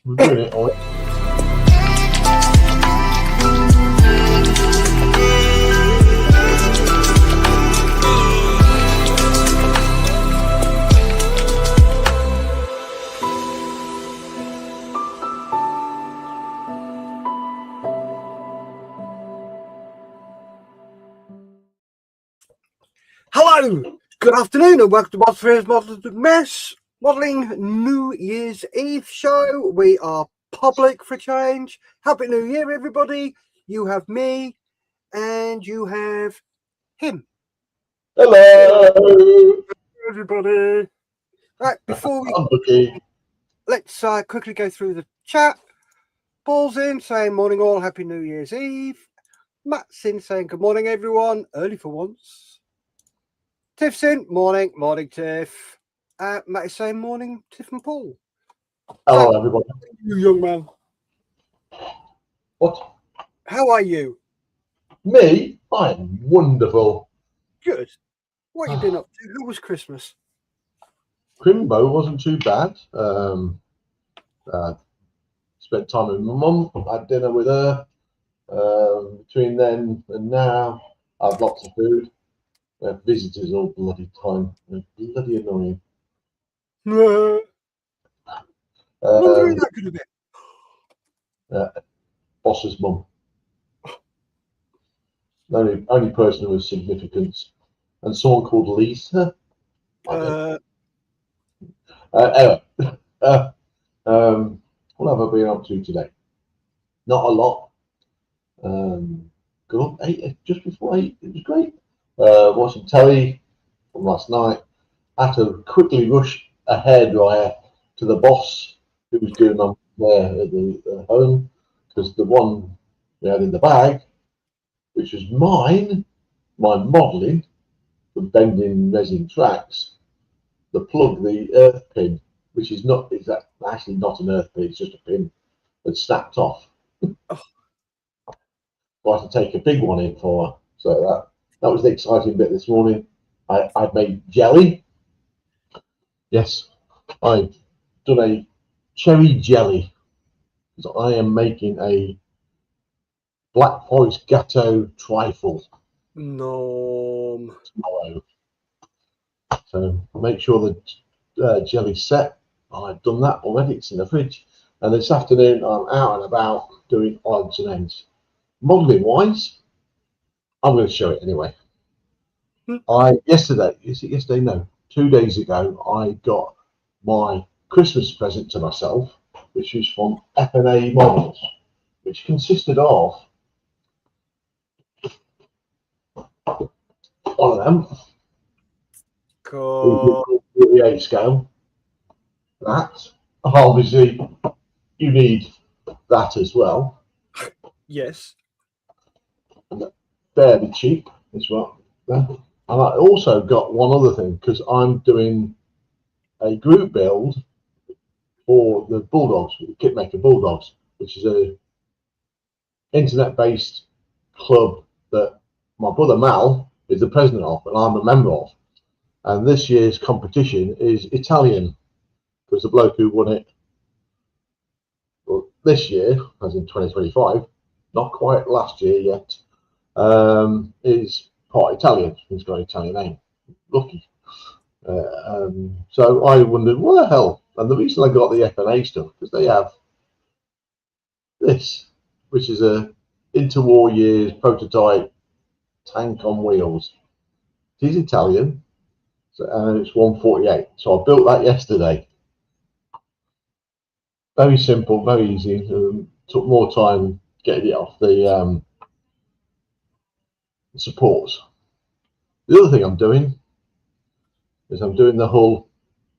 We're doing it all. Hello, good afternoon, and welcome to M4H Modelling New Year's Eve show. We are public for change. Happy New Year, everybody. You have me, and you have him. Hello, everybody. Right, before let's quickly go through the chat. Paul's in saying morning all, Happy New Year's Eve. Matt's in saying good morning, everyone. Early for once. Tiff's in. Morning, Tiff. Matt is saying morning, Tiff and Paul. Hello, everybody. You young man. What? How are you? Me? I'm wonderful. Good. What have you been up to? How was Christmas? Crimbo wasn't too bad. Spent time with my mum. Had dinner with her. Between then and now, I had lots of food. Visitors all bloody time. They're bloody annoying. Wondering that could have been. Boss's mum. The only person with significance. And someone called Lisa. Anyway. What have I been up to today? Not a lot. Got up 8, just before 8. It was great. Watching telly from last night. I had to quickly rush a hairdryer to the boss who was doing them there at the home, because the one we had in the bag, which was my modelling for bending resin tracks, the plug, the earth pin, which is not, it's actually not an earth pin, it's just a pin, had snapped off. I had to take a big one in for her. So that was the exciting bit this morning. I'd made jelly. Yes, I've done a cherry jelly. So I am making a Black Forest Gatto trifle. No. Tomorrow. So make sure the jelly's set. I've done that already. It's in the fridge. And this afternoon I'm out and about doing odds and ends. Modelling wise, I'm going to show it anyway. 2 days ago, I got my Christmas present to myself, which was from F&A Models, which consisted of one of them, cool. 48 scale. That, obviously, you need that as well. Yes. Fairly cheap as well. And I also got one other thing, because I'm doing a group build for the Bulldogs, the Kitmaker Bulldogs, which is a internet-based club that my brother Mal is the president of, and I'm a member of. And this year's competition is Italian, because the bloke who won it, well, this year, as in 2025, not quite last year yet, is part Italian. He's got an Italian name. Lucky. So I wondered, what the hell? And the reason I got the F&A stuff, because they have this, which is a interwar years prototype tank on wheels. It is Italian, and it's 148. So I built that yesterday. Very simple, very easy. Took more time getting it off the supports. The other thing I'm doing is I'm doing the hull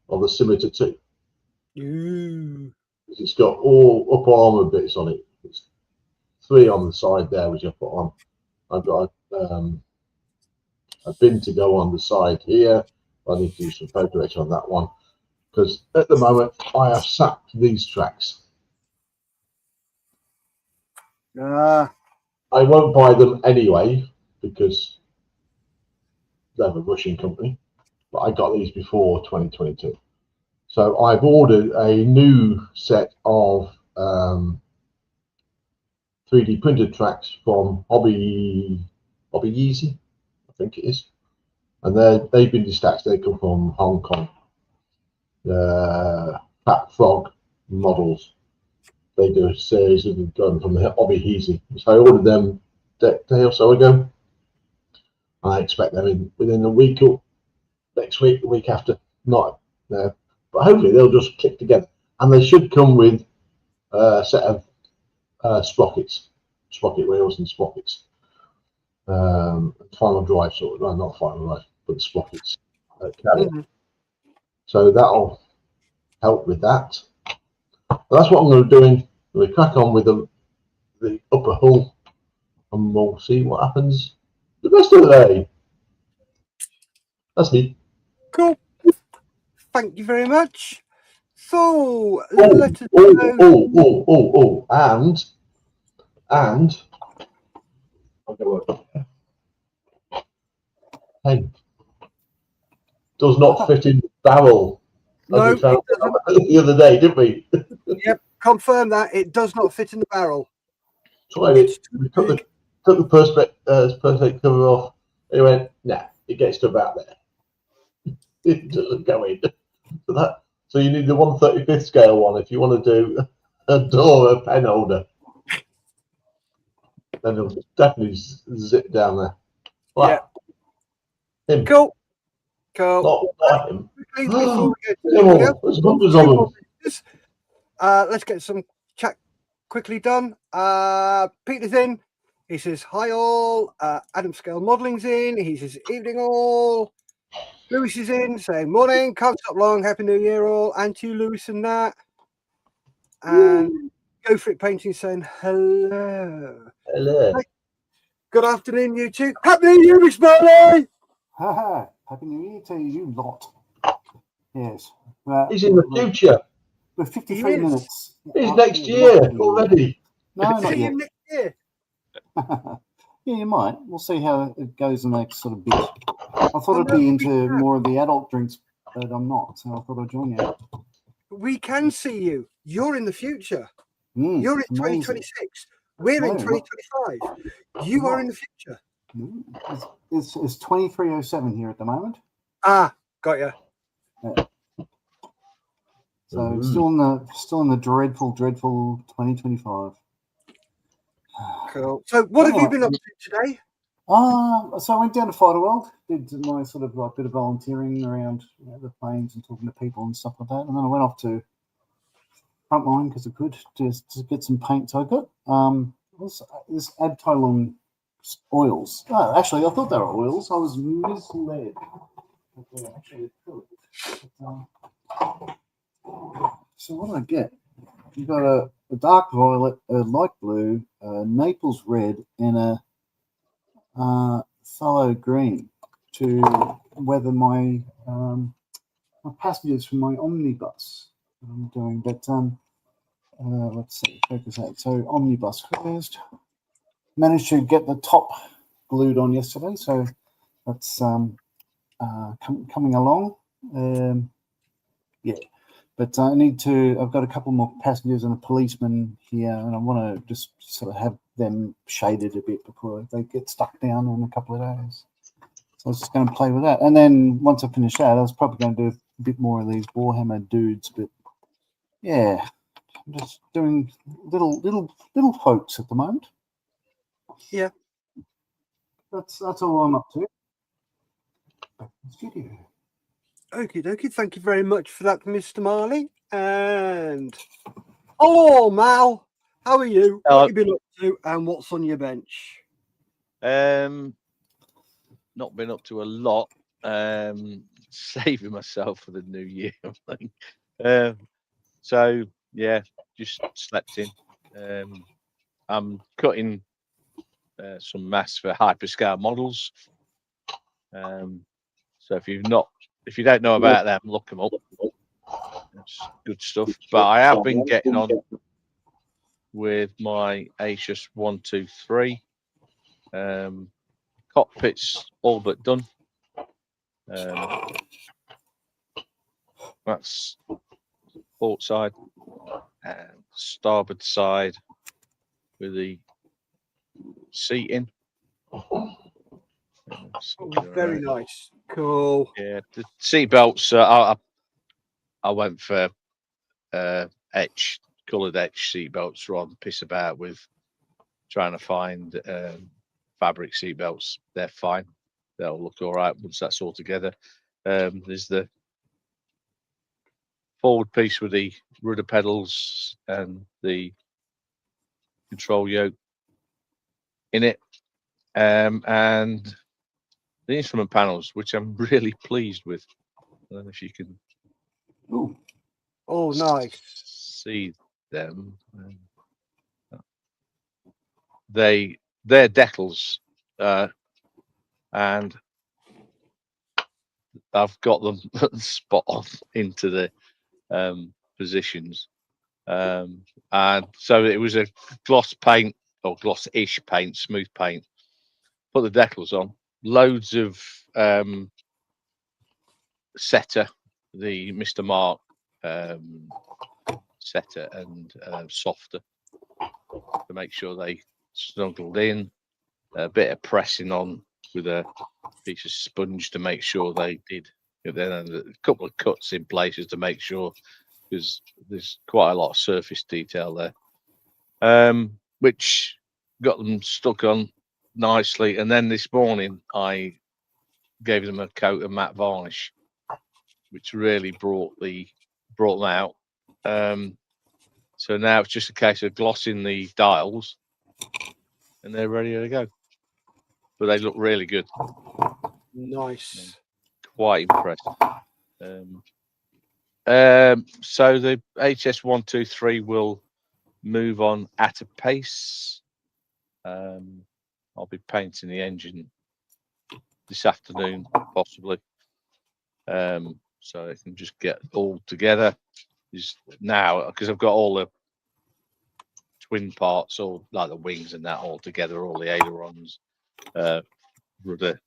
of the Scimitar 2. It's got all upper armour bits on it. It's 3 on the side there, which I put on. I've got a bin to go on the side here. I need to do some photo etch on that one, because at the moment I have sacked these tracks. I won't buy them anyway, because they're a Russian company, but I got these before 2022. So I've ordered a new set of 3D printed tracks from Hobby Easy, I think it is, and they've been dispatched. They come from Hong Kong. Fat Frog models. They do a series of them going from the Hobby Easy. So I ordered them a day or so ago. I expect them within a week or next week, the week after. Not but hopefully they'll just click together, and they should come with a set of sprocket wheels and sprockets. Final drive sort of, well, not final drive, but the sprockets. So that'll help with that. But that's what I'm going to be doing. We'll crack on with the upper hull, and we'll see what happens the rest of the day. That's it. Cool. Thank you very much. So and hey, does not fit in the barrel. No, we found the other day, didn't we? Yep, confirm that it does not fit in the barrel. Tried it. We took the perspex cover off. It went, nah, it gets to about there. It doesn't go in. So you need the 1/35th scale one if you want to do a door, a pen holder. Then it'll definitely zip down there. Wow. Yeah. Him. Cool. Not him. Before we go There's hundreds of them. Let's get some chat quickly done. Peter's in. He says, hi all. Adam Scale Modeling's in. He says, evening all. Lewis is in, saying, morning, can't stop long, happy new year all. And to you, Lewis, and that. And Go For It Painting saying, hello. Hello. Hey, good afternoon, you two. Happy New Year, Miss Marley. Haha, happy new year to you lot. Yes. He's in the future. We're 53 minutes. He's next year already. No, not See yet. you next year. Yeah, you might. We'll see how it goes in the next sort of bit. I thought I'd be into more of the adult drinks, but I'm not, so I thought I'd join you. We can see you. You're in the future. Mm, You're in amazing. 2026. We're in 2025. You are in the future. It's 23:07 here at the moment. Ah, got you. Yeah. So still in the dreadful 2025. Cool. So what have you been up to today? So I went down to Fighter World, did my sort of like bit of volunteering around the planes and talking to people and stuff like that, and then I went off to Frontline because I could just to get some paint. So I got this Adtolon oils. Oh, actually, I thought they were oils. I was misled. Actually, so what did I get? You got a dark violet, a light blue, a Naples red, and a phthalo green to weather my my passengers from my omnibus that I'm doing. But let's see, focus out. So omnibus first. Managed to get the top glued on yesterday, so that's coming along. Yeah. But I need to, I've got a couple more passengers and a policeman here, and I want to just sort of have them shaded a bit before they get stuck down in a couple of days. So I was just going to play with that. And then once I finish that, I was probably going to do a bit more of these Warhammer dudes. But yeah, I'm just doing little folks at the moment. Yeah. That's all I'm up to. Studio. Okie dokie. Thank you very much for that, Mr. Marley. And hello, Mal. How are you? What have you been up to, and what's on your bench? Not been up to a lot. Saving myself for the new year, I think. So yeah, just slept in. I'm cutting some masks for hyperscale models. So if you don't know about them, look them up. It's good stuff. But I have been getting on with my Asus 123. Cockpit's all but done. That's port side and starboard side with the seating. Very nice. Cool. Yeah, the seat belts. I went for coloured etch seat belts rather than piss about with trying to find fabric seat belts. They're fine. They'll look all right once that's all together. There's the forward piece with the rudder pedals and the control yoke in it, and the instrument panels, which I'm really pleased with. I don't know if you can Oh, nice. see them. They're decals, and I've got them spot on into the positions. And so it was a gloss paint or gloss-ish paint, smooth paint. Put the decals on, loads of setter, the Mr. Mark setter and softer to make sure they snuggled in. A bit of pressing on with a piece of sponge to make sure they did. Then a couple of cuts in places to make sure, because there's quite a lot of surface detail there, which got them stuck on nicely. And then this morning I gave them a coat of matte varnish, which really brought them out. So now it's just a case of glossing the dials, and they're ready to go. But they look really good. Nice. Quite impressed. So the HS123 will move on at a pace. I'll be painting the engine this afternoon, possibly. So I can just get all together. Is now because I've got all the twin parts, all like the wings and that all together, all the ailerons, rudder,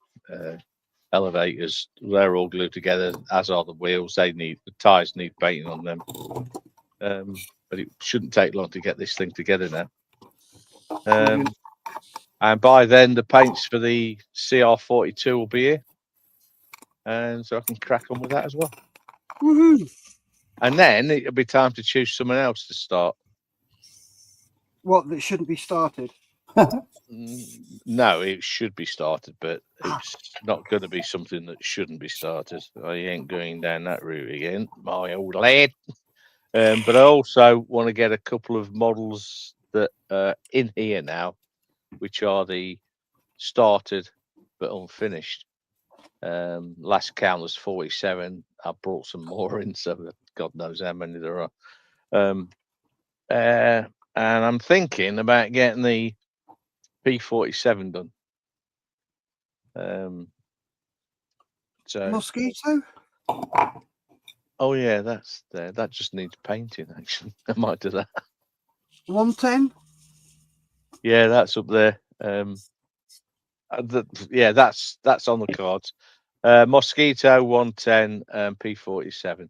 elevators, they're all glued together, as are the wheels. The tires need painting on them. But it shouldn't take long to get this thing together now. And by then the paints for the CR42 will be here, and so I can crack on with that as well. Woohoo! And then it'll be time to choose someone else to start. What, that shouldn't be started? No, it should be started, but it's not going to be something that shouldn't be started. I ain't going down that route again, my old lad. But I also want to get a couple of models that are in here now, which are the started but unfinished. Last count was 47. I brought some more in, so God knows how many there are. And I'm thinking about getting the P47 done. So Mosquito? Oh yeah, that's there. That just needs painting. Actually, I might do that. 110? Yeah, that's up there. Yeah, that's on the cards. Mosquito 110 P47.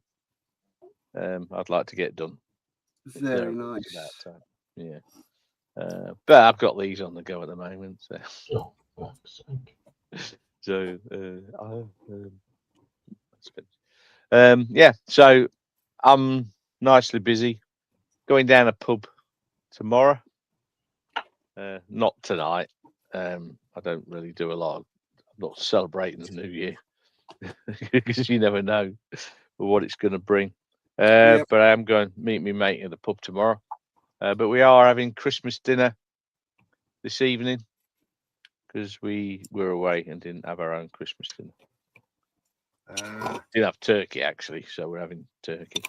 I'd like to get done. Very nice. Yeah. But I've got these on the go at the moment. So, Oh, fuck's sake. Yeah, so I'm nicely busy. Going down a pub tomorrow. Not tonight. I don't really do a lot. I'm not celebrating the new year because you never know what it's going to bring. Yep. But I am going to meet my mate at the pub tomorrow. But we are having Christmas dinner this evening because we were away and didn't have our own Christmas dinner. Didn't have turkey actually, so we're having turkey.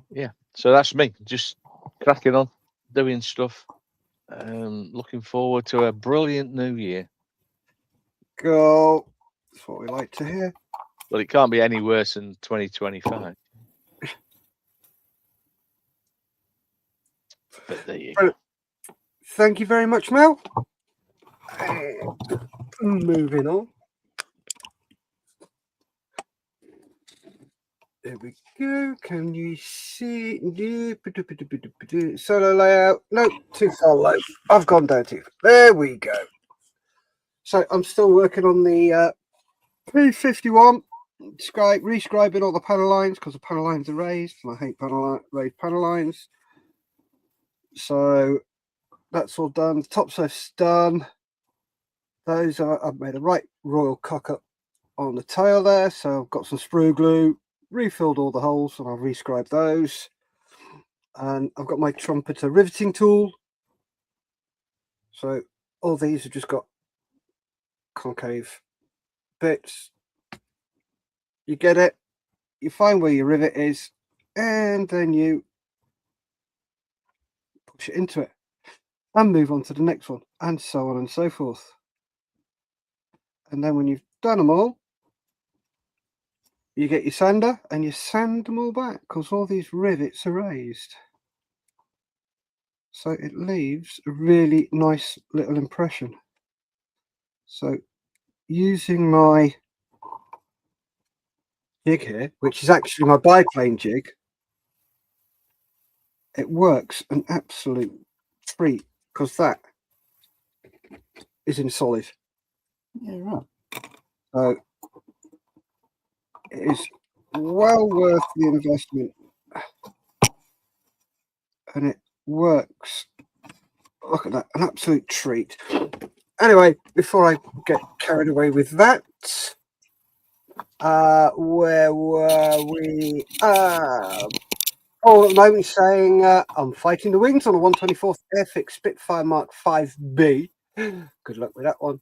Yeah, so that's me, just cracking on, doing stuff. Looking forward to a brilliant new year. Go. That's what we like to hear. Well, it can't be any worse than 2025. But there you go. Thank you very much, Mel. Moving on. There we go. Can you see? Solo layout. Nope, too far low. I've gone down too far. There we go. So I'm still working on the P51. Rescribing all the panel lines because the panel lines are raised, and I hate raised panel lines. So that's all done. The top surface done. Those are, I've made a right royal cock up on the tail there. So I've got some sprue glue, refilled all the holes, and I'll rescribe those. And I've got my trumpeter riveting tool. So all these have just got concave bits. You get it. You find where your rivet is, and then you push it into it and move on to the next one, and so on and so forth. And then when you've done them all, you get your sander and you sand them all back because all these rivets are raised. So it leaves a really nice little impression. So using my jig here, which is actually my biplane jig, it works an absolute treat because that is in solid. Yeah, right. So it is well worth the investment, and it works. Look at that, an absolute treat. Anyway, before I get carried away with that, where were we? At the moment saying I'm fighting the wings on a 124th Airfix Spitfire Mark 5B. Good luck with that one.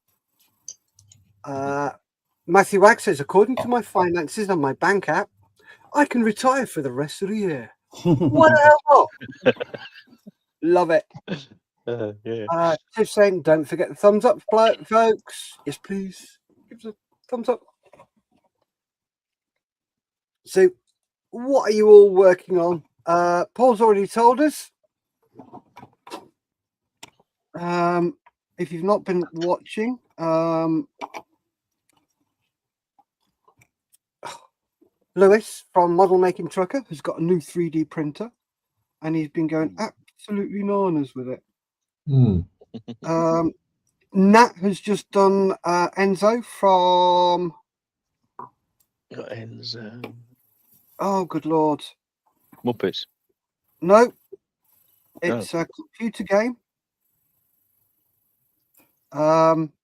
Matthew Wag says, according to my finances on my bank app, I can retire for the rest of the year. What the hell? Love it. Yeah. Just saying, don't forget the thumbs up, folks. Yes, please. Give us a thumbs up. So, what are you all working on? Paul's already told us. If you've not been watching, Lewis from Model Making Trucker has got a new 3D printer, and he's been going absolutely bananas with it. Nat has just done Enzo from. Got Enzo. Oh, good lord! Muppets. No, it's a computer game.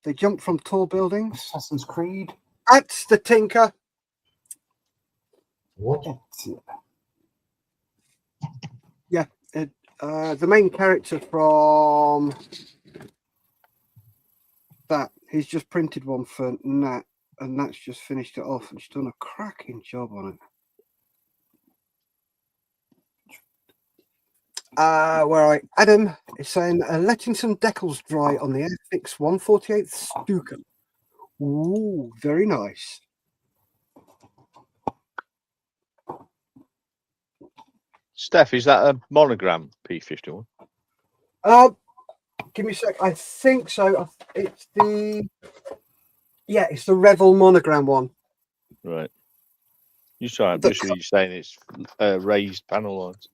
They jump from tall buildings. Assassin's Creed. That's the Tinker. What? Yeah, the main character from that. He's just printed one for Nat, and Nat's just finished it off, and she's done a cracking job on it. Where are I? Adam is saying letting some decals dry on the Airfix 148th Stuka. Ooh, very nice. Steph, is that a monogram P51? Give me a sec. I think so. It's the Revel monogram one. Right. You're saying it's raised panel lines.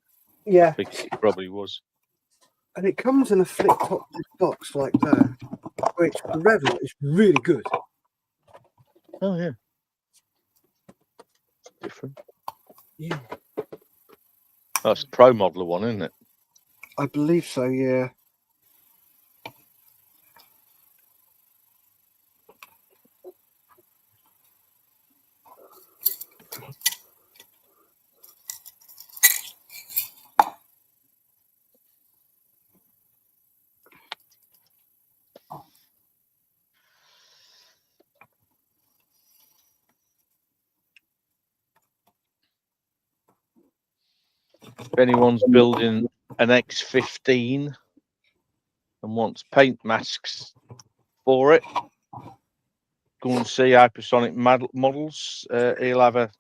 Yeah. I think it probably was. And it comes in a flip top box like that, which the Revel is really good. Oh yeah. It's different. Yeah. That's the Pro Modeler one, isn't it? I believe so, yeah. If anyone's building an X15 and wants paint masks for it, go and see Hypersonic Models. He'll have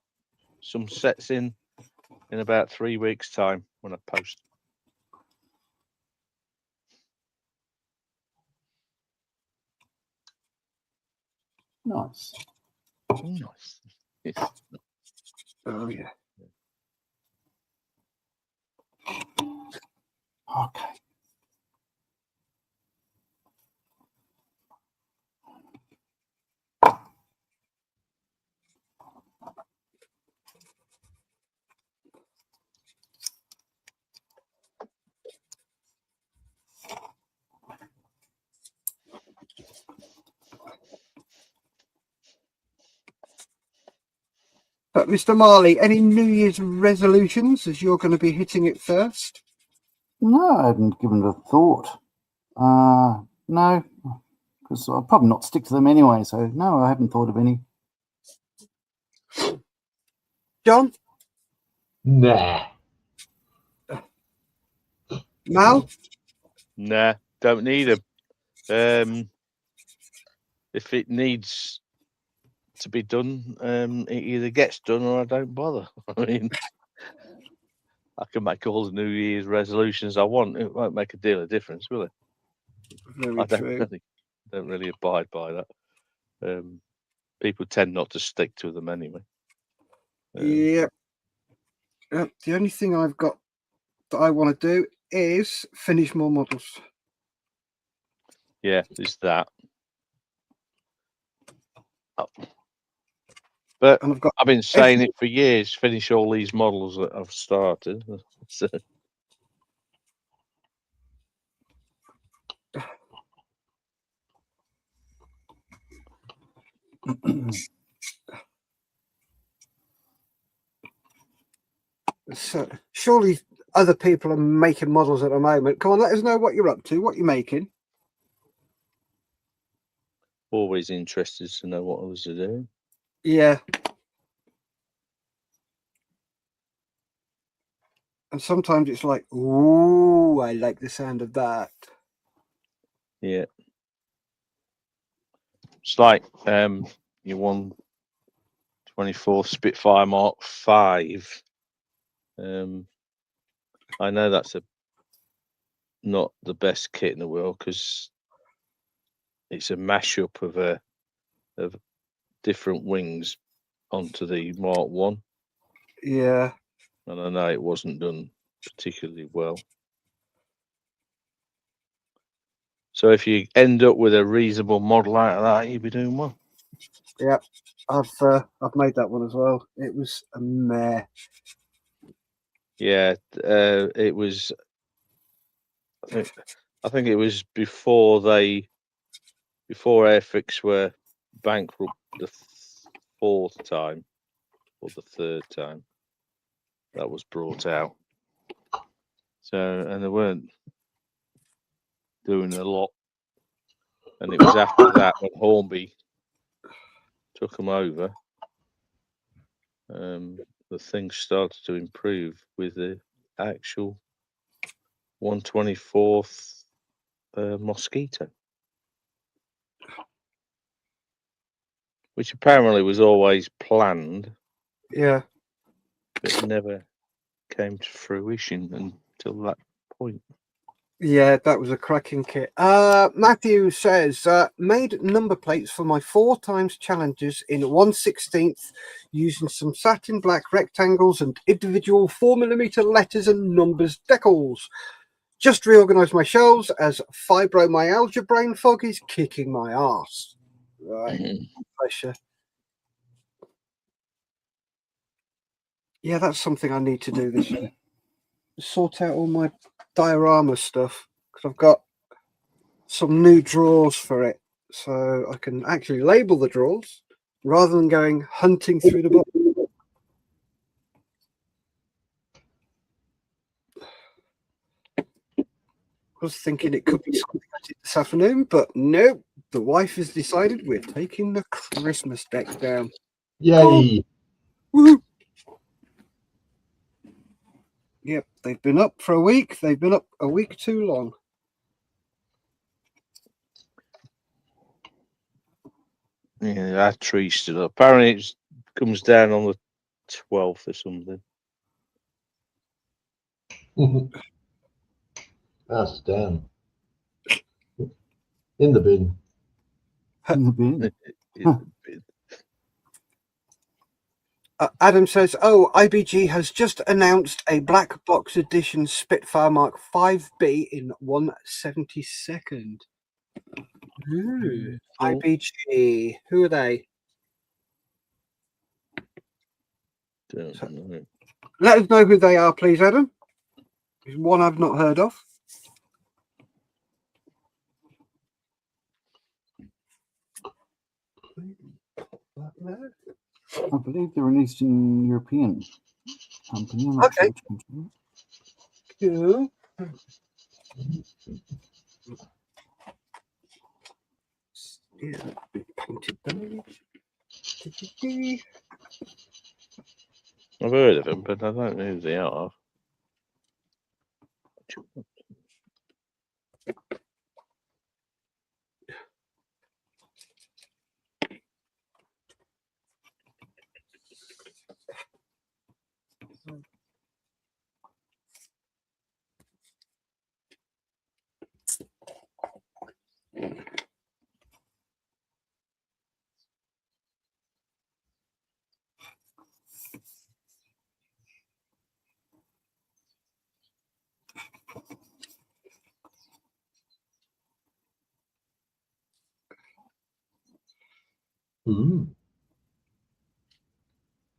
some sets in about 3 weeks' time when I post. Nice. Nice. Yes. Oh yeah. But Mr. Marley, any New Year's resolutions, as you're going to be hitting it first? No, I haven't given it a thought. No, because I'll probably not stick to them anyway. So no, I haven't thought of any. John? Nah. Mal? Nah, don't need them. If it needs to be done, it either gets done or I don't bother. I mean, I can make all the New Year's resolutions I want. It won't make a deal of difference, will it? Very I true. don't really abide by that. People tend not to stick to them anyway. Yeah. The only thing I've got that I want to do is finish more models. Yeah, it's that. But And I've got I've been saying it for years. Finish all these models that I've started. So, so surely other people are making models at the moment. Come on, let us know what you're up to, what you're making. always interested to know what others are doing. Yeah. And sometimes it's like, ooh, I like the sound of that. Yeah. It's like your 124 Spitfire Mark 5. I know that's not the best kit in the world because it's a mashup of different wings onto the Mark 1. Yeah. And I know it wasn't done particularly well. So if you end up with a reasonable model out of that, you'll be doing well. Yeah. I've made that one as well. It was a mare. Yeah, it was. I think it was before Airfix were bankrupt the fourth time or the third time that was brought out. So, and they weren't doing a lot. And it was after that when Hornby took them over, the things started to improve with the actual 124th Mosquito, which apparently was always planned, Yeah. but never came to fruition until that point. Yeah, that was a cracking kit. Matthew says, made number plates for my 4x challenges in 1/16 using some satin black rectangles and individual 4mm letters and numbers decals. Just reorganized my shelves as fibromyalgia brain fog is kicking my ass. Right. Pressure. Yeah, that's something I need to do this year. Sort out all my diorama stuff because I've got some new drawers for it, so I can actually label the drawers rather than going hunting through the book. I was thinking it could be something I did this afternoon, but nope. The wife has decided we're taking the Christmas deck down. Yay! Woohoo! Yep, they've been up for a week. They've been up a week too long. Yeah, that tree stood up. Apparently, it comes down on the 12th or something. That's down. In the bin. In the bin. Adam says, oh, IBG has just announced a black box edition Spitfire Mark 5B in 1/72nd. Ooh, IBG. Who are they? Don't know. Let us know who they are, please, Adam. There's one I've not heard of. I believe they're an Eastern European company. I'm not sure Okay. which country. Cool. Yeah, bit painted there. I've heard of them, but I don't know who they are.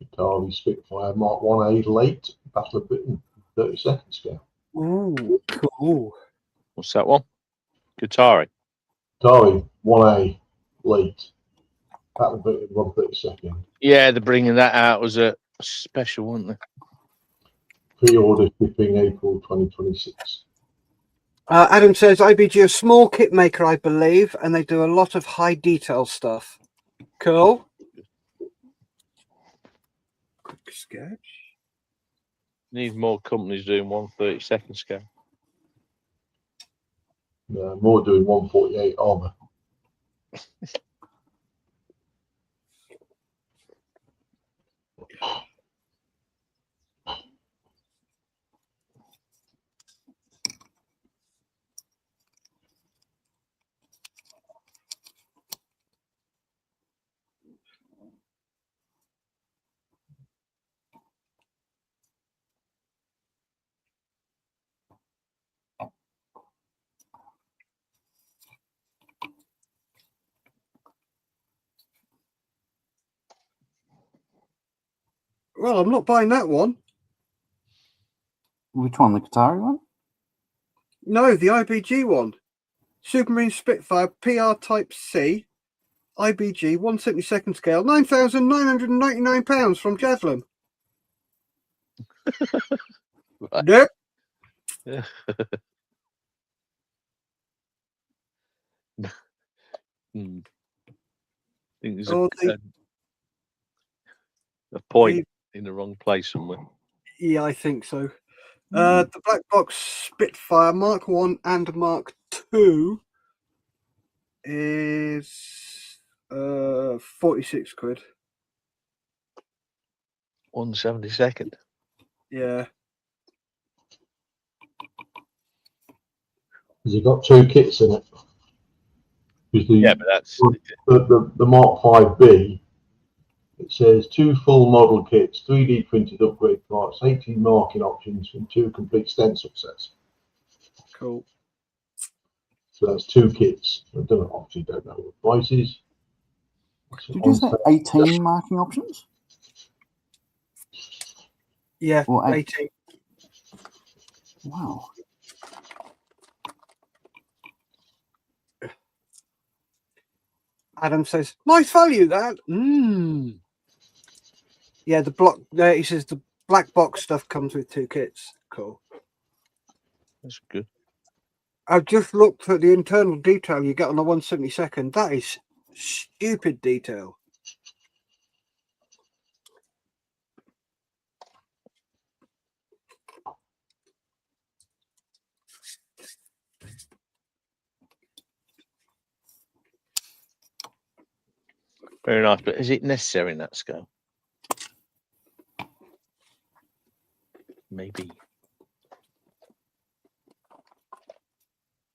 Atari Spitfire Mark 1A late Battle of Britain 32nd scale. Ooh, cool. What's that one? Qatari. Atari 1A late Battle of Britain 132nd. Yeah, they're bringing that out as a special, weren't they? Pre-order shipping April 2026. Adam says IBG are a small kit maker, I believe, and they do a lot of high detail stuff. Cool. Quick sketch. Need more companies doing 1/32 scale. More doing 148 armor. Well, I'm not buying that one. Which one? The Qatari one? No, the IBG one. Supermarine Spitfire PR Type C, IBG 1/72 scale, £9,999 from Javelin. Right. Nope. Yeah. I think there's Oh, a point in the wrong place somewhere. Yeah, I think so. The black box Spitfire Mark 1 and Mark 2 is 46 quid. 1/72. Yeah. Has it got two kits in it? Yeah, but that's The Mark 5B. It says 2 full model kits, 3D printed upgrade parts, 18 marking options, and 2 complete stencil sets. Cool. So that's 2 kits. I obviously don't know what the price is. Did you say 18 marking options? Yeah, Or 18. Wow. Adam says, nice value that. Yeah, the block there, he says the black box stuff comes with 2 kits. Cool. that's good. I've just looked at the internal detail you get on the 1/72. That is stupid detail. Very nice, but is it necessary in that scale? Maybe.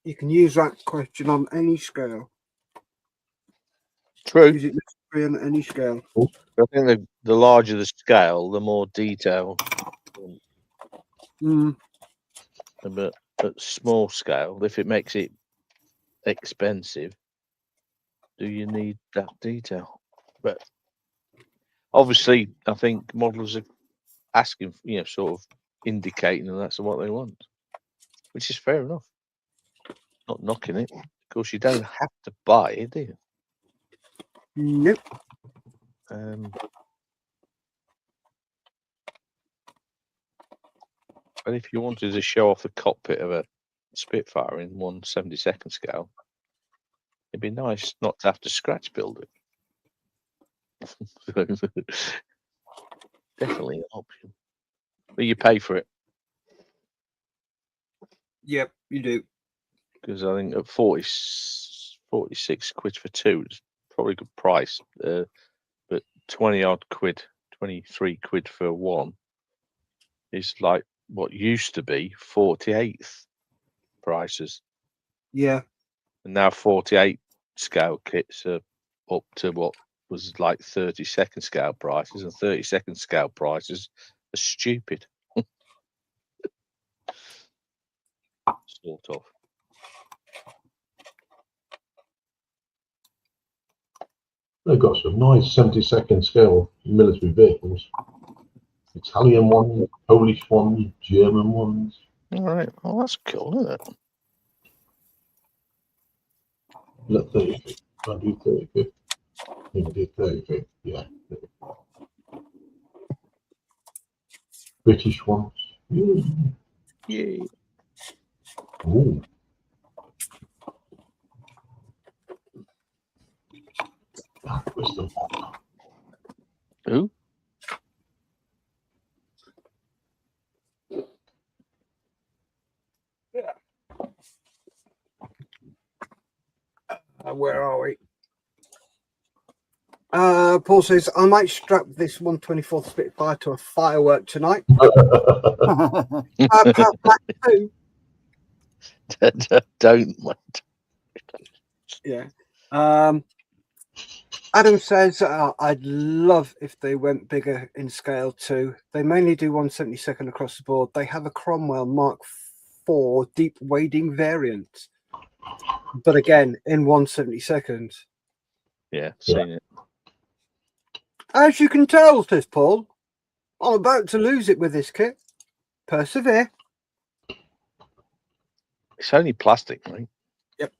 You can use that question on any scale. True. Is it necessary on any scale? I think the larger the scale, the more detail. But at small scale, if it makes it expensive, do you need that detail? But obviously, I think models are asking, sort of indicating that that's what they want, which is fair enough. Not knocking it. Of course, you don't have to buy it, do you? Nope. But if you wanted to show off the cockpit of a Spitfire in 1/72 scale, it'd be nice not to have to scratch build it. Definitely an option. But you pay for it, Yep, you do. because I think at 46 quid for two is probably a good price. But 20 odd quid, 23 quid for one is like what used to be 48th prices. Yeah. And now 48 scale kits are up to what was like 32nd scale prices, and 32nd scale prices are stupid. Sort of. They've got some nice 72nd scale military vehicles. Italian ones, Polish ones, German ones. All right. Well, that's cool, isn't it? Look, 30. I do 35th. I think I did 35th. Yeah. British ones. Yeah. Ooh. That was the one. Who? Where are we? Paul says, I might strap this 124th Spitfire to a firework tonight. Don't, mate. Yeah. Adam says, I'd love if they went bigger in scale too. They mainly do 1/72 across the board. They have a Cromwell Mark IV deep wading variant, but again in 1/72. Yeah, seen it. As you can tell, says Paul, I'm about to lose it with this kit. Persevere. It's only plastic, mate. Yep.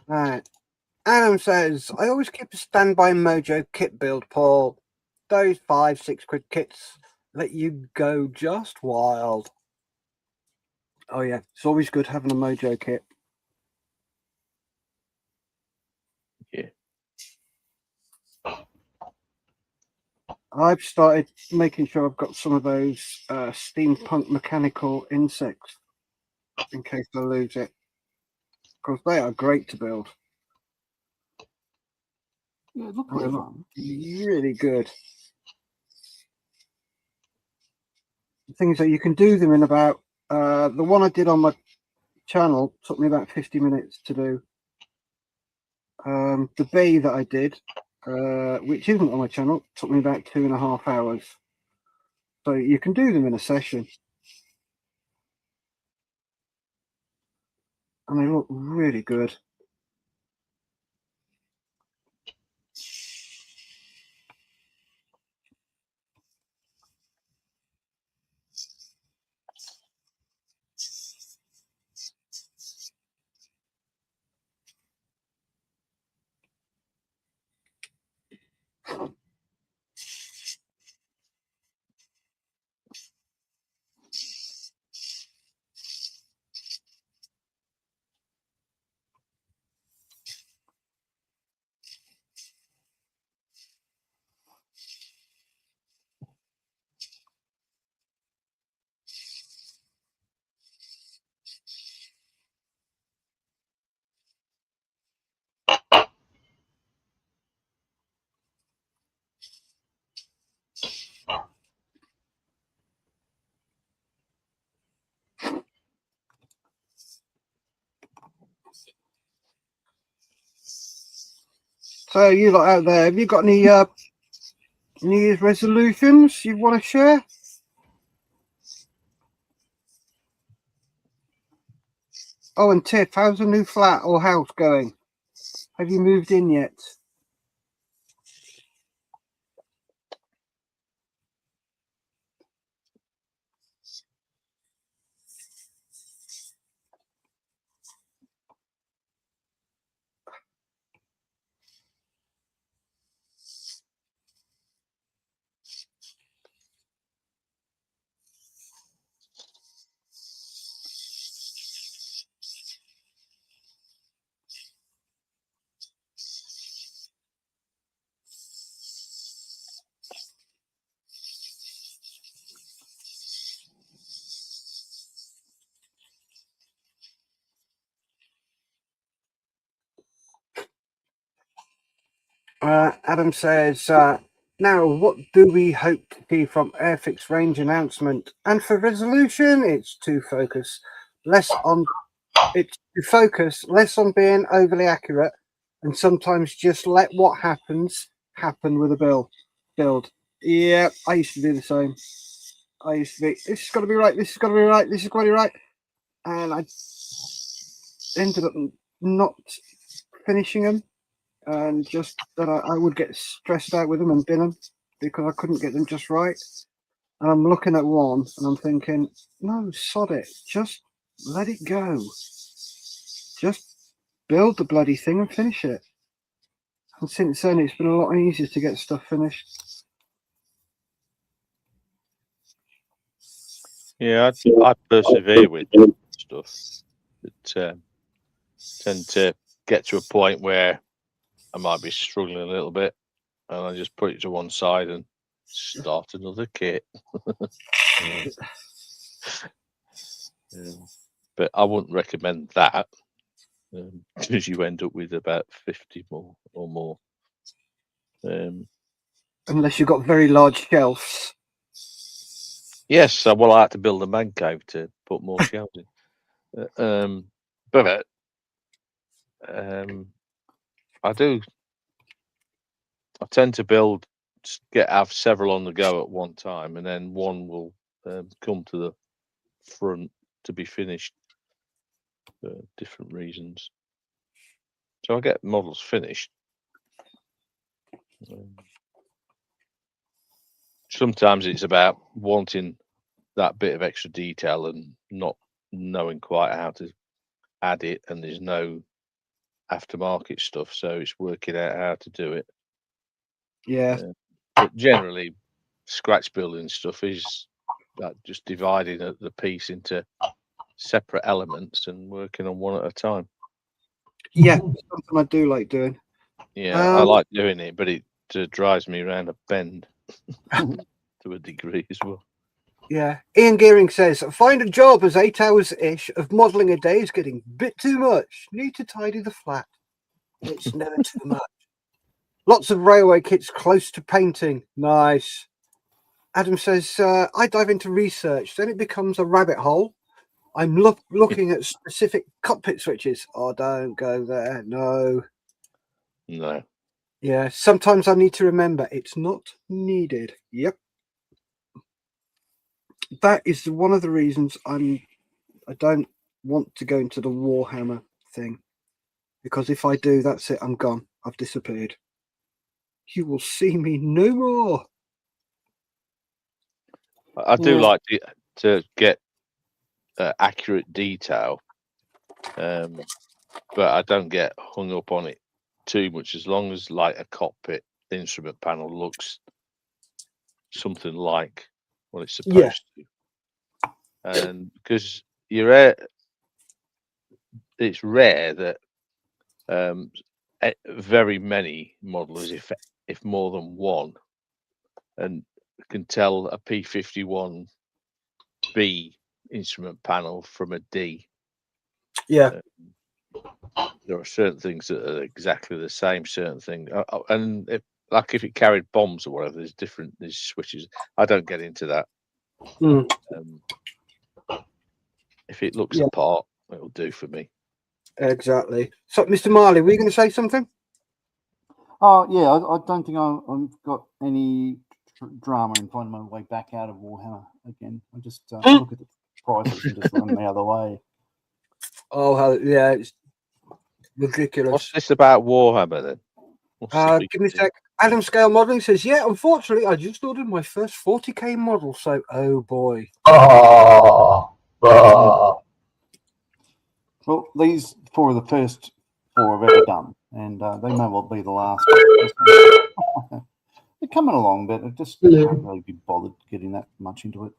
Right. Adam says, I always keep a standby mojo kit build, Paul. Those 5-6 quid kits let you go just wild. Oh yeah, it's always good having a mojo kit. Yeah. I've started making sure I've got some of those steampunk mechanical insects in case I lose it, because they are great to build. Yeah, it looked They pretty look fun. really good. The things that you can do them in about the one I did on my channel took me about 50 minutes to do. The bay that I did, which isn't on my channel, took me about 2.5 hours. So you can do them in a session. And they look really good. So you lot out there, have you got any New Year's resolutions you want to share? Oh, and Tiff, how's the new flat or house going? Have you moved in yet? Adam says, now what do we hope to see from Airfix range announcement? And for resolution, it's to focus less on being overly accurate, and sometimes just let what happens happen with a build. Yeah, I used to do the same. I used to be, this has got to be right, this has got to be right, this has got to be right. And I ended up not finishing them, and just that I would get stressed out with them and bin them because I couldn't get them just right. And I'm looking at one and I'm thinking, no, sod it, just let it go. Just build the bloody thing and finish it. And since then, it's been a lot easier to get stuff finished. Yeah, I persevere with stuff. But tend to get to a point where I might be struggling a little bit, and I just put it to one side and start another kit. But I wouldn't recommend that because you end up with about 50 more or more. Unless you've got very large shelves. Yes, I will have to build a man cave to put more shelves in. But I tend to have several on the go at one time, and then one will come to the front to be finished for different reasons. So I get models finished. Sometimes it's about wanting that bit of extra detail and not knowing quite how to add it, and there's no aftermarket stuff, so it's working out how to do it. Yeah. But generally, scratch building stuff is that just dividing the piece into separate elements and working on one at a time. Yeah, something I do like doing. Yeah, I like doing it, but it drives me around a bend to a degree as well. Yeah. Ian Gearing says, find a job as 8 hours-ish of modelling a day is getting a bit too much. Need to tidy the flat. It's never too much. Lots of railway kits close to painting. Nice. Adam says, I dive into research, then it becomes a rabbit hole. I'm looking at specific cockpit switches. Oh, don't go there. No. No. Yeah, sometimes I need to remember it's not needed. Yep. That is one of the reasons I don't want to go into the Warhammer thing. Because if I do, that's it. I'm gone. I've disappeared. You will see me no more. I do like to get accurate detail, but I don't get hung up on it too much, as long as like a cockpit instrument panel looks something like what it's supposed to. And because it's rare that very many modelers, if more than one, and can tell a P51B instrument panel from a D. Yeah. There are certain things that are exactly the same, certain thing, and if it carried bombs or whatever, there's switches. I don't get into that. If it looks the part, it'll do for me. Exactly. So, Mr. Marley, were you going to say something? Oh yeah, I don't think I've got any drama in finding my way back out of Warhammer again. I just look at the prices and just run them out of the way. Oh, yeah, it's ridiculous. What's this about Warhammer then? What's the big Give me a deal? sec. Adam Scale Modeling says, yeah, unfortunately, I just ordered my first 40k model, so oh boy. Well, these 4 are the first 4 I've ever done, and they may well be the last. They're coming along, but I just can't really be bothered getting that much into it.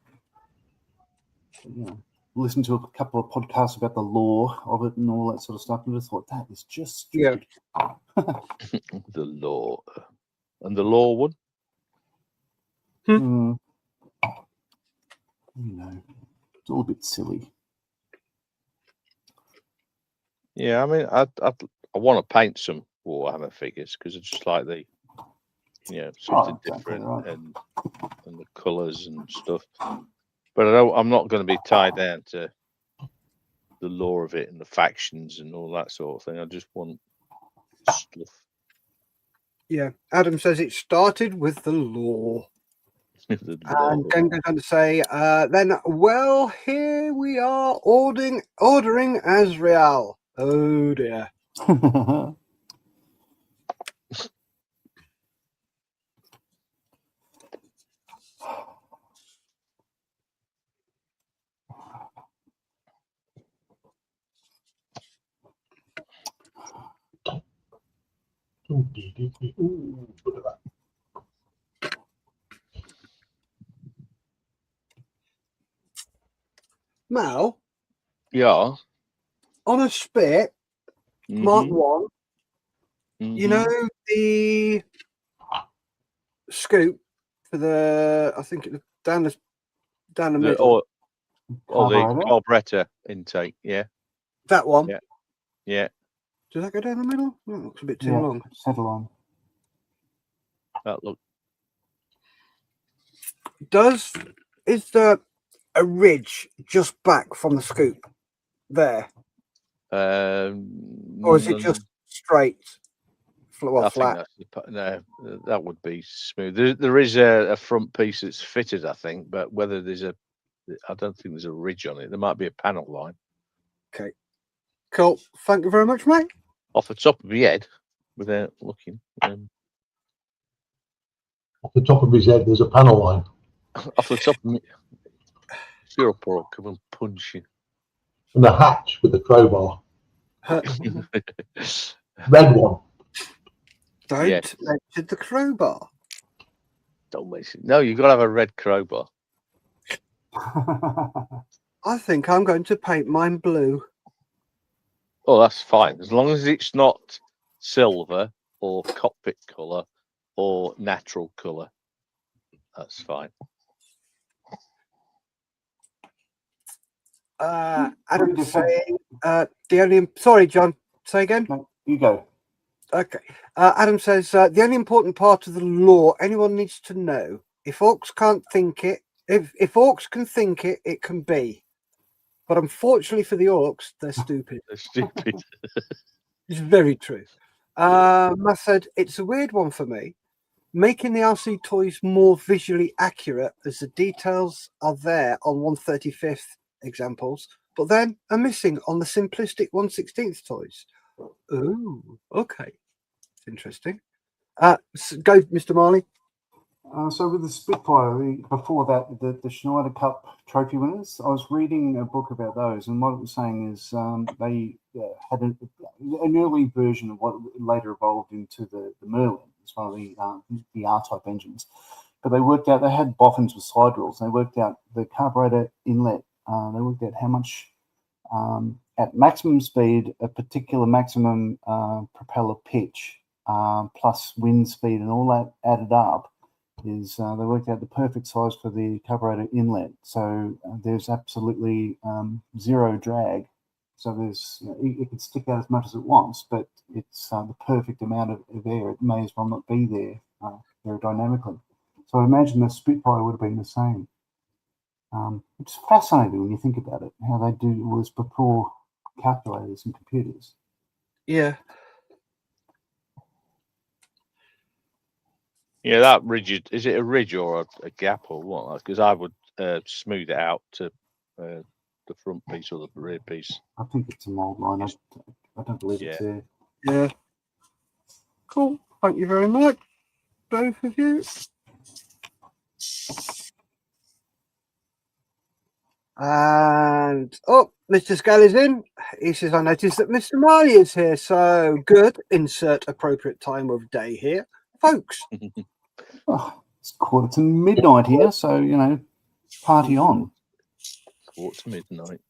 But, you know, listen to a couple of podcasts about the lore of it and all that sort of stuff, and just thought that is just stupid. The law. And the law one? You know, it's all a bit silly. Yeah, I mean, I want to paint some Warhammer figures because I just like the, something exactly different right. and the colours and stuff. But I'm not going to be tied down to the lore of it and the factions and all that sort of thing. I just want stuff. Yeah, Adam says it started with the lore. The And lore. then goes on to say, then, well, here we are ordering Azrael. Oh dear. Ooh, look at that. Mal, Yeah. on a spit, Mark 1, you know the scoop for the, I think it down the middle. Or the carburetor intake, yeah. That one. Yeah. Does that go down the middle? Oh, it looks a bit too Yeah, long. settle on. That look. Is there a ridge just back from the scoop there? Or is it just straight? I Flat. think that would be smooth. There is a front piece that's fitted, I think, but whether I don't think there's a ridge on it. There might be a panel line. Okay. Cool. Thank you very much, mate. Off the top of my head, without looking. Off the top of his head, there's a panel line. Off the top of me. Sure, I'll come and punch you. And a hatch with a crowbar. Red one. Don't mention the crowbar. Don't mention. No, you've got to have a red crowbar. I think I'm going to paint mine blue. Oh, that's fine. As long as it's not silver or cockpit colour or natural colour. That's fine. Adam saying sorry, John, say again. No, you go. Okay. Adam says the only important part of the law anyone needs to know. If orcs can't think it, if orcs can think it, it can be. But unfortunately for the orcs, they're stupid. They're stupid. It's very true. Matt said it's a weird one for me. Making the RC toys more visually accurate as the details are there on 1/35th examples, but then are missing on the simplistic 1/16th toys. Ooh, okay. It's interesting. Go, Mr. Marley. So with the Spitfire, before that, the Schneider Cup trophy winners, I was reading a book about those, and what it was saying is they had an early version of what later evolved into the Merlin. It's one of the R-type engines. But they worked out, they had boffins with side drills. They worked out the carburetor inlet. They worked out how much, at maximum speed, a particular maximum propeller pitch, plus wind speed and all that added up, is they worked out the perfect size for the carburetor inlet. So there's absolutely zero drag. So there's it can stick out as much as it wants, but it's the perfect amount of air. It may as well not be there aerodynamically. So I imagine the Spitfire would have been the same. It's fascinating when you think about it, how they do all this before calculators and computers. Yeah. Yeah, that rigid. Is it a ridge or a gap or what? Because I would smooth it out to the front piece or the rear piece. I think it's a mould line. I don't believe it's here. Yeah. Cool. Thank you very much, both of you. And Mr. Scully's in. He says, I noticed that Mr. Marley is here. So good. Insert appropriate time of day here, folks. Oh, it's midnight here, so you know, party on. midnight.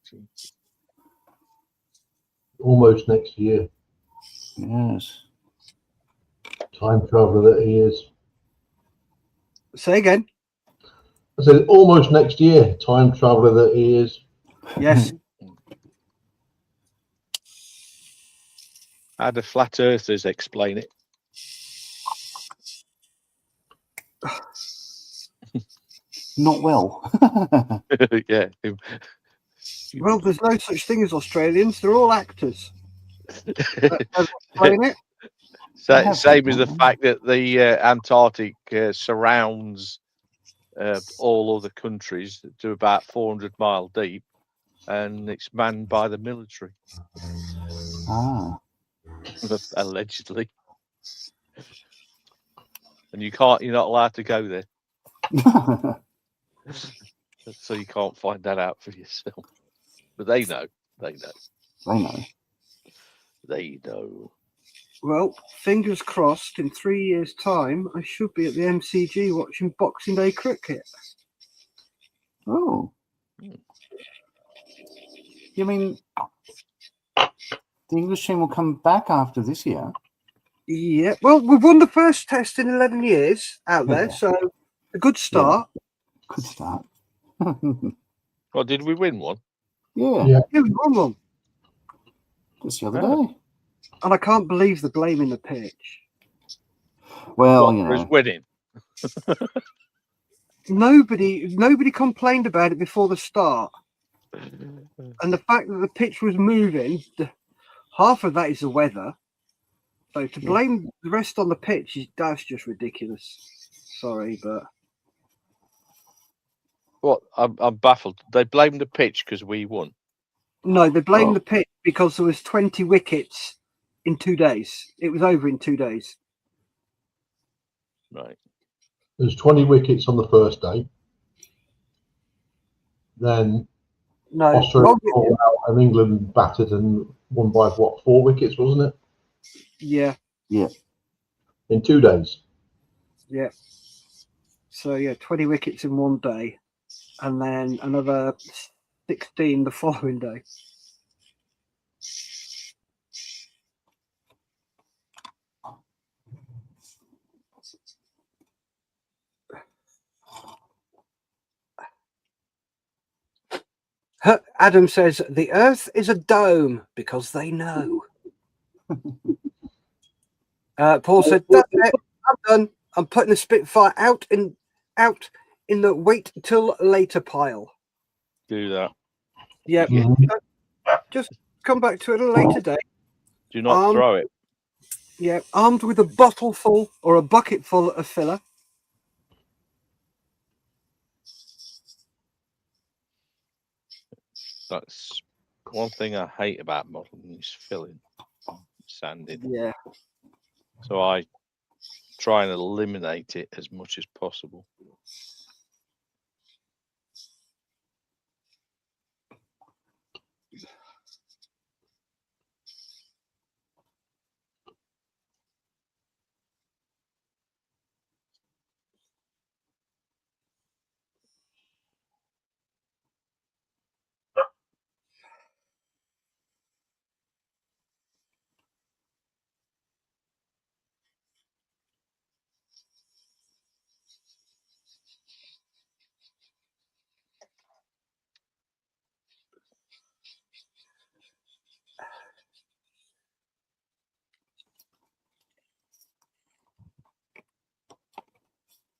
Almost next year. Yes. Time traveller that he is. Say again. I said almost next year. Time traveller that he is. Yes. How do flat earthers explain it? Not well. Yeah. Well, there's no such thing as Australians. They're all actors. Explain it. Same as the fact that the Antarctic surrounds all other countries to about 400 mile deep, and it's manned by the military. Ah. Allegedly. And you're not allowed to go there. So you can't find that out for yourself. But they know. They know. Well, fingers crossed, in 3 years' time, I should be at the MCG watching Boxing Day cricket. Oh. You mean the English team will come back after this year? Yeah. Well, we've won the first test in 11 years out there, so a good start. Yeah. Good start. Well, did we win one? Yeah, we won one. just the other day. And I can't believe they're blaming the pitch. Well, What, for his wedding? Nobody complained about it before the start. And the fact that the pitch was moving, half of that is the weather. So to blame the rest on the pitch, that's just ridiculous. Sorry, but... What? I'm baffled. They blamed the pitch because we won. No, they blamed the pitch because there was 20 wickets in 2 days. It was over in 2 days. Right. There's 20 wickets on the first day. Then Australia called out and England battered and won by 4 wickets, wasn't it? Yeah. In 2 days. Yeah. So 20 wickets in 1 day, and then another 16 the following day. Adam says the Earth is a dome because they know. Paul said, "That's it. I'm done. I'm putting the Spitfire out in the wait till later pile." Do that. Yeah. Just come back to it at a later date. Do not throw it. Yeah, armed with a bottle full or a bucket full of filler. That's one thing I hate about modelling is filling, sanding. Yeah. So I try and eliminate it as much as possible.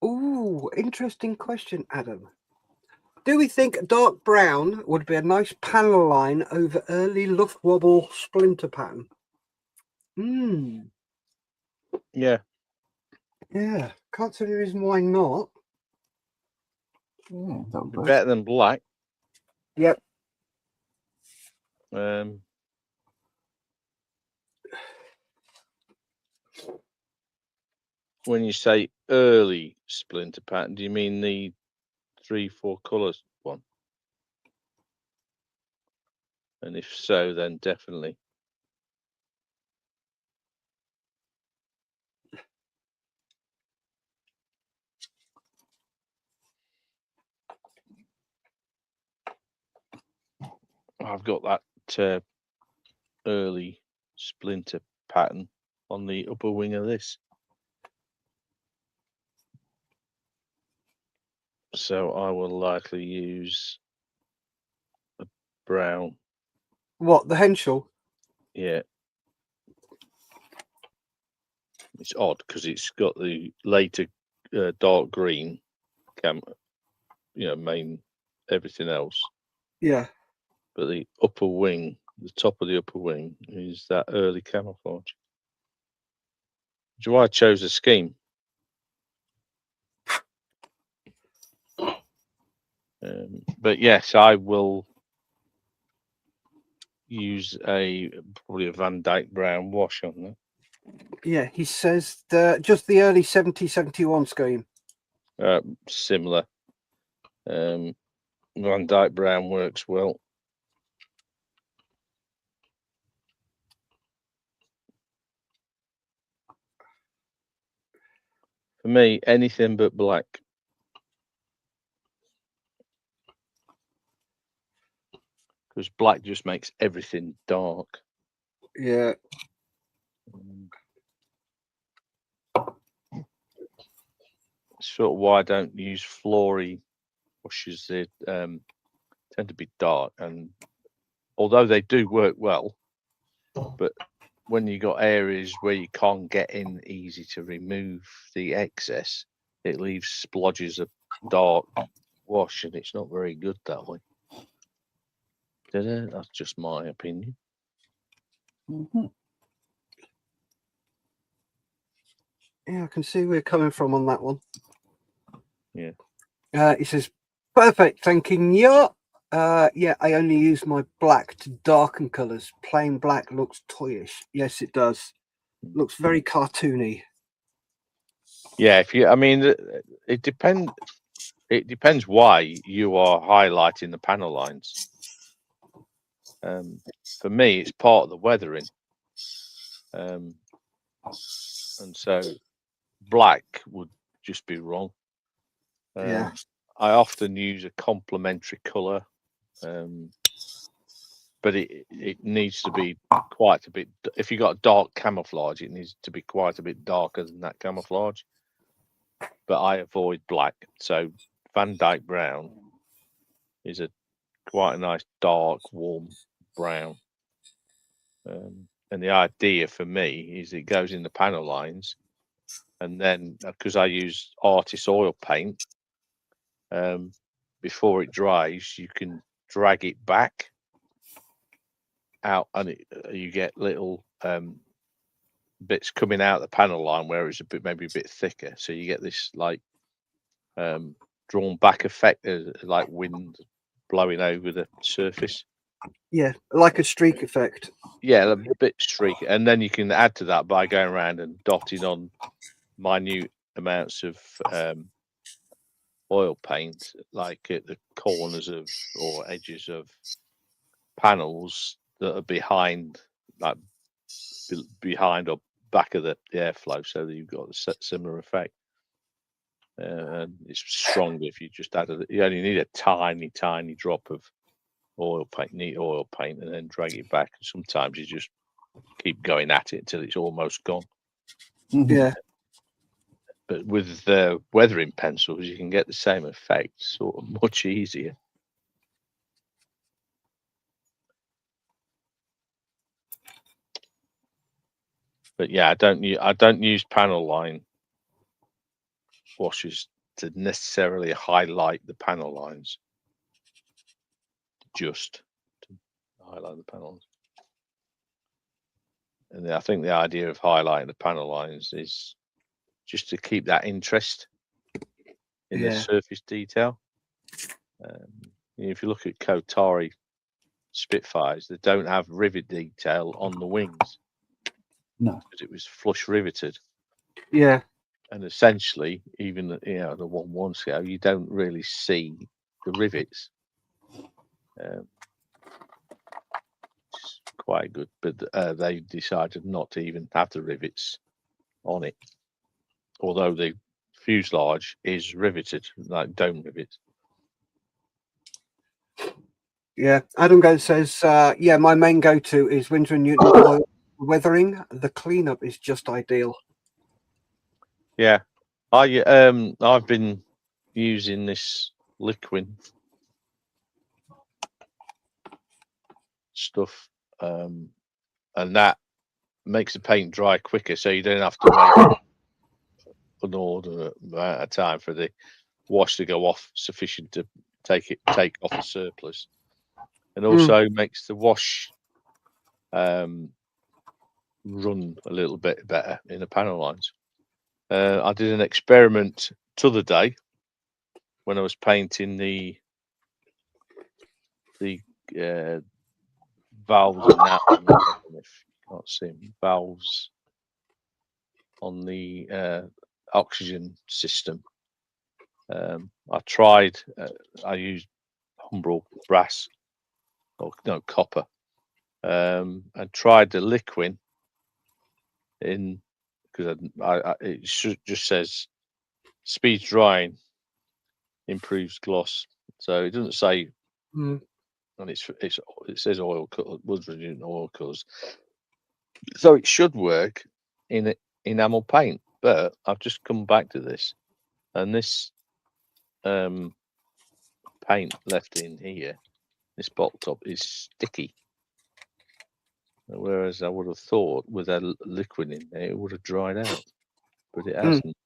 Ooh, interesting question, Adam. Do we think dark brown would be a nice panel line over early Luftwobble splinter pattern? Yeah. Yeah. Can't tell you the reason why not. Yeah, that would work. Better than black. Yep. When you say early splinter pattern, do you mean the 3-4 colours one? And if so, then definitely. I've got that early splinter pattern on the upper wing of this. So I will likely use a brown. What, the Henschel? Yeah. It's odd because it's got the later dark green main everything else. Yeah. But the upper wing, the top of the upper wing, is that early camouflage. Which is why I chose the scheme. But yes, I will use probably a Van Dyke brown wash on that. Yeah, he says just the early 70-71 scheme. Similar. Van Dyke brown works well. For me, anything but black. Because black just makes everything dark. Yeah. Sort of why I don't use flory washes. They tend to be dark, and although they do work well, but when you got areas where you can't get in easy to remove the excess, it leaves splodges of dark wash, and it's not very good that way. That's just my opinion. Mm-hmm. Yeah, I can see where you're coming from on that one. Yeah. He says, perfect, thanking you. Yeah, I only use my black to darken colours. Plain black looks toyish. Yes, it does. Looks very cartoony. Yeah, it depends. It depends why you are highlighting the panel lines. For me, it's part of the weathering, and so black would just be wrong. Yeah. I often use a complementary colour, but it needs to be quite a bit. If you've got dark camouflage, it needs to be quite a bit darker than that camouflage. But I avoid black, so Van Dyke brown is quite a nice dark, warm brown. And the idea for me is it goes in the panel lines, and then because I use artist oil paint, before it dries, you can drag it back out, and you get little bits coming out the panel line where it's maybe a bit thicker, so you get this like drawn back effect, like wind blowing over the surface. Yeah, like a streak effect. Yeah, a bit streaky, and then you can add to that by going around and dotting on minute amounts of oil paint, like at the corners of or edges of panels that are behind or back of the airflow, so that you've got a similar effect. And it's stronger if you just you only need a tiny drop of neat oil paint, and then drag it back. Sometimes you just keep going at it until it's almost gone. Mm-hmm. Yeah. But with the weathering pencils, you can get the same effect sort of much easier. But yeah, I don't use panel line washes to necessarily highlight the panel lines. Just to highlight the panels. And I think the idea of highlighting the panel lines is just to keep that interest in the Yeah. surface detail. If you look at Kotari Spitfires, they don't have rivet detail on the wings. No. Because it was flush riveted. Yeah. And essentially, even the 1/1 scale, you don't really see the rivets. It's quite good, but they decided not to even have the rivets on it, although the fuselage is riveted, like dome rivets. Yeah. Adam Goes says, yeah, my main go-to is Windsor & Newton oil weathering. The cleanup is just ideal. Yeah, I've been using this liquid stuff, and that makes the paint dry quicker, so you don't have to wait an inordinate amount of time for the wash to go off, sufficient to take off the surplus, and also makes the wash run a little bit better in the panel lines. I did an experiment t'other day when I was painting the valves and that. If you can't see them, valves on the oxygen system. I tried. I used Humbrol brass, or no, copper, and tried the liquid in, because it just says speeds drying, improves gloss. So it doesn't say, and it says oil oil colours. So it should work in enamel paint, but I've just come back to this, and this paint left in here, this bottle top, is sticky. Whereas I would have thought with that liquid in there, it would have dried out, but it hasn't.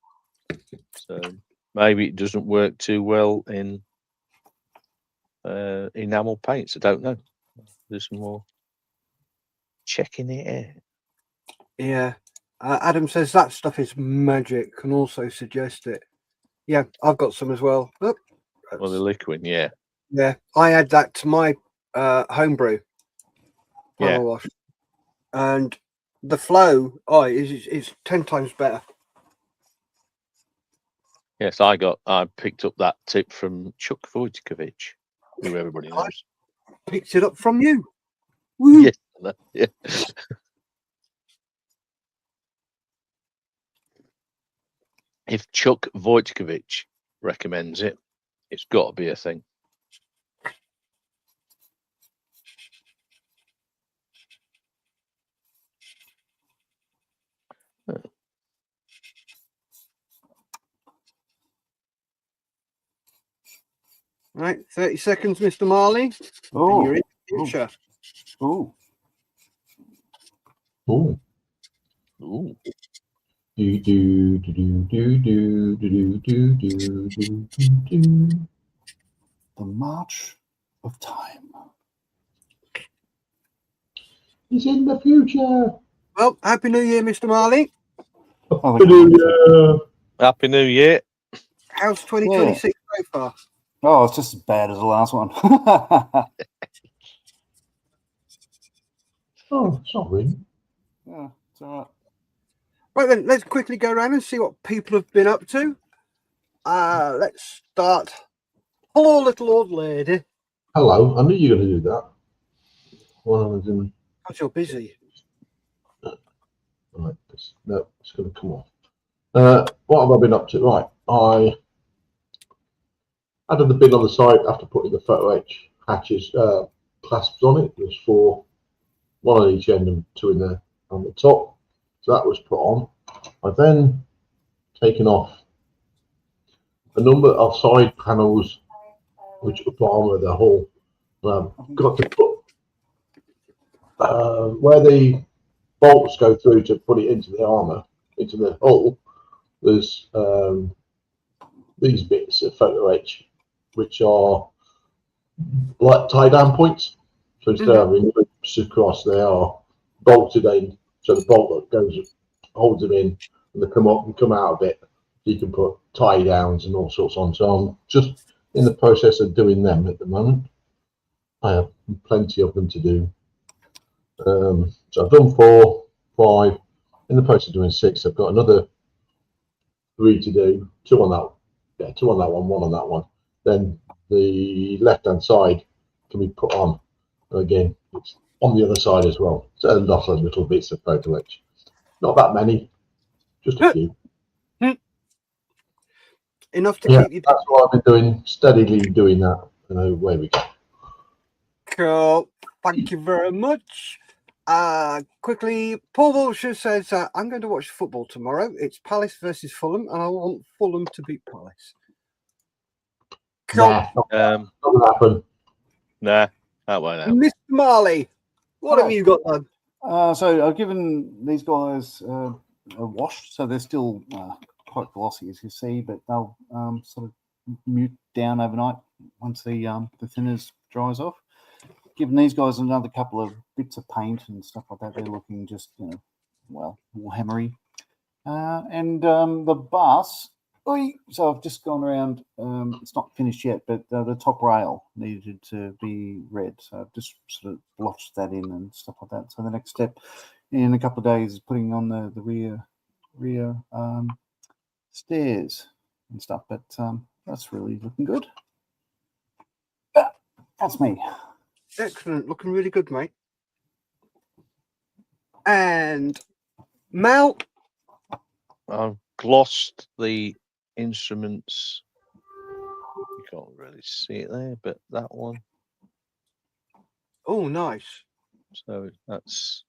So maybe it doesn't work too well in enamel paints. I don't know. There's some more checking it out. Yeah. Adam says that stuff is magic. Can also suggest it. Yeah, I've got some as well. Oh, well, the liquid, yeah. Yeah, I add that to my homebrew panel wash, and the flow is 10 times better. Yes, I picked up that tip from Chuck Wojtkiewicz, who everybody knows. I picked it up from you. Woo. Yeah. If Chuck Wojtkiewicz recommends it, it's got to be a thing. Right, 30 seconds, Mr. Marley. Oh, you're in the future. Oh. Ooh. Ooh. Do do do do do do do do do do do. The march of time. He's in the future. Well, Happy New Year, Mr. Marley. Oh, Happy New Year. Happy New Year. How's 2026 so far? Oh, it's just as bad as the last one. Oh, sorry. Yeah, it's all right. Right then, let's quickly go around and see what people have been up to. Let's start. Hello, little old lady. Hello. I knew you were going to do that. When I was in. Because you're busy. Right. No, it's going to come off. What have I been up to? Right. I added the bin on the side after putting the M4H hatches clasps on it. There's 4, 1 on each end and 2 in there on the top. So that was put on. I've then taken off a number of side panels which armour the hull. Got to put where the bolts go through to put it into the armour, into the hull. There's these bits of M4H which are like tie down points. So instead of having loops across, they are bolted in. So the bolt that holds them in, and they come up and come out a bit. You can put tie downs and all sorts on. So I'm just in the process of doing them at the moment. I have plenty of them to do. So I've done 4, 5, in the process of doing 6. I've got another 3 to do, 2 on that, 2 on that one, 1 on that one. Then the left-hand side can be put on. Again, it's on the other side as well. So a lot of little bits of photo etch. Not that many, just a few. Enough to keep you. That's what I've been doing, steadily doing that. Where we go. Cool. Thank you very much. Quickly, Paul Wiltshire says, I'm going to watch football tomorrow. It's Palace versus Fulham, and I want Fulham to beat Palace. Cool. Nah, not going to happen. Nah, that won't happen. Mr. Marley, what have you got done? So I've given these guys a wash, so they're still quite glossy, as you see, but they'll sort of mute down overnight once the thinners dries off. Giving these guys another couple of bits of paint and stuff like that. They're looking just, more hammery. And the bus, so I've just gone around, it's not finished yet, but the top rail needed to be red. So I've just sort of blotched that in and stuff like that. So the next step in a couple of days is putting on the rear stairs and stuff. But that's really looking good. That's me. Excellent. Looking really good, mate. And Mel? I've glossed the instruments. You can't really see it there, but that one. Oh, nice. So that's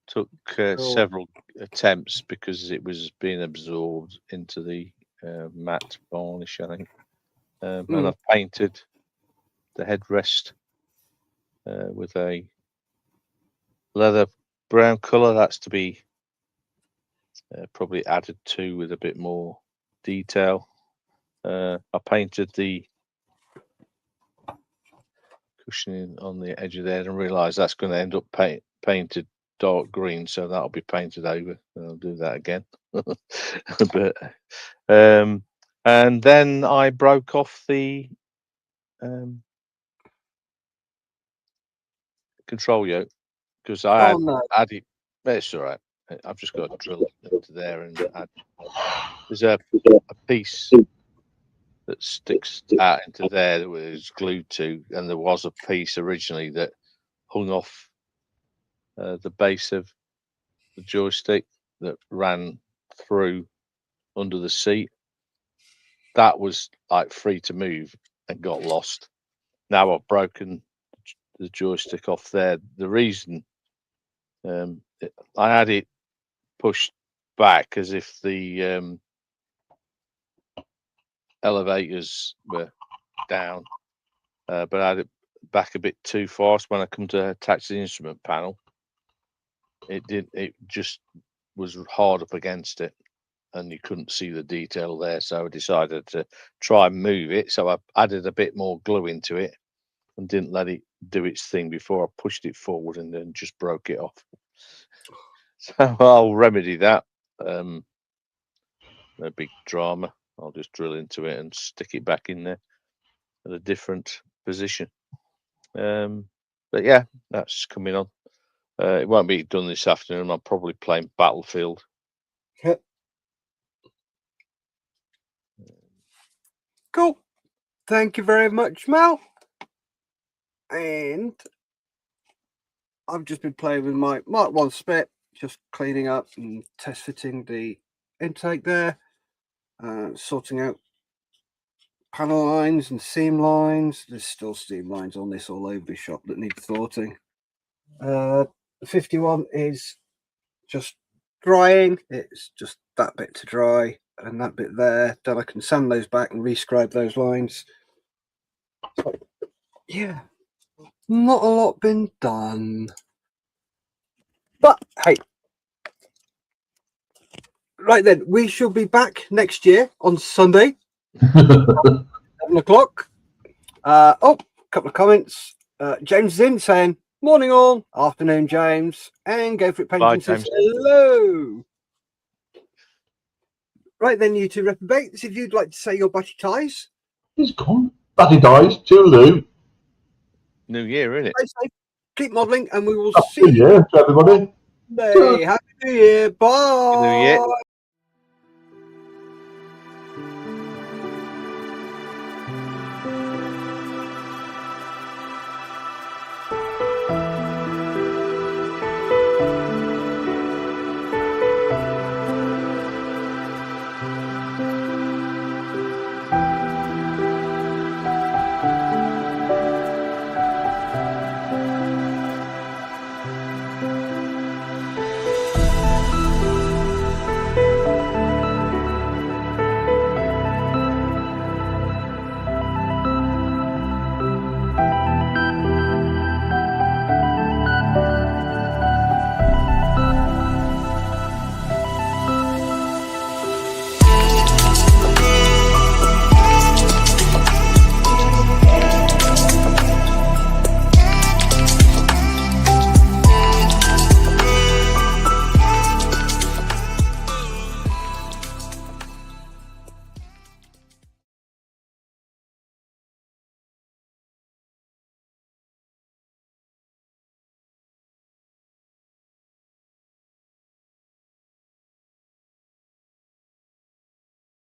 took several attempts because it was being absorbed into the matte varnish, I think. And I've painted the headrest with a leather brown colour. That's to be probably added to with a bit more detail. I painted the cushioning on the edge of there and realised that's going to end up painted dark green, so that'll be painted over, and I'll do that again. But and then I broke off the control yoke because I had added. It's all right. I've just got to drill into there and add. There's a piece that sticks out into there that was glued to, and there was a piece originally that hung off the base of the joystick that ran through under the seat. That was like free to move and got lost. Now I've broken the joystick off there. The reason I had it pushed back as if the elevators were down, but I had it back a bit too fast when I come to attach the instrument panel. It just was hard up against it, and you couldn't see the detail there, so I decided to try and move it. So I added a bit more glue into it and didn't let it do its thing before I pushed it forward and then just broke it off. So I'll remedy that. No big drama. I'll just drill into it and stick it back in there at a different position. But yeah, that's coming on. It won't be done this afternoon. I'm probably playing Battlefield. Cool. Thank you very much, Mel. And I've just been playing with my Mark 1 Spit, just cleaning up and test fitting the intake there, sorting out panel lines and seam lines. There's still seam lines on this all over the shop that need sorting. The 51 is just drying. It's just that bit to dry and that bit there. Then I can sand those back and rescribe those lines. So, yeah, not a lot been done. But hey, right then, we shall be back next year on Sunday, 7 o'clock. A couple of comments. James is in saying, Morning all. Afternoon, James. And Go For It Bye, Painting says James. hello. Right then, you two reprobates, if you'd like to say your butty ties. He's gone. Batty dies. Toodaloo. New year, isn't it? Stay safe, keep modelling, and we will Happy see New Year to everybody. you. Happy New Year. Bye. New year.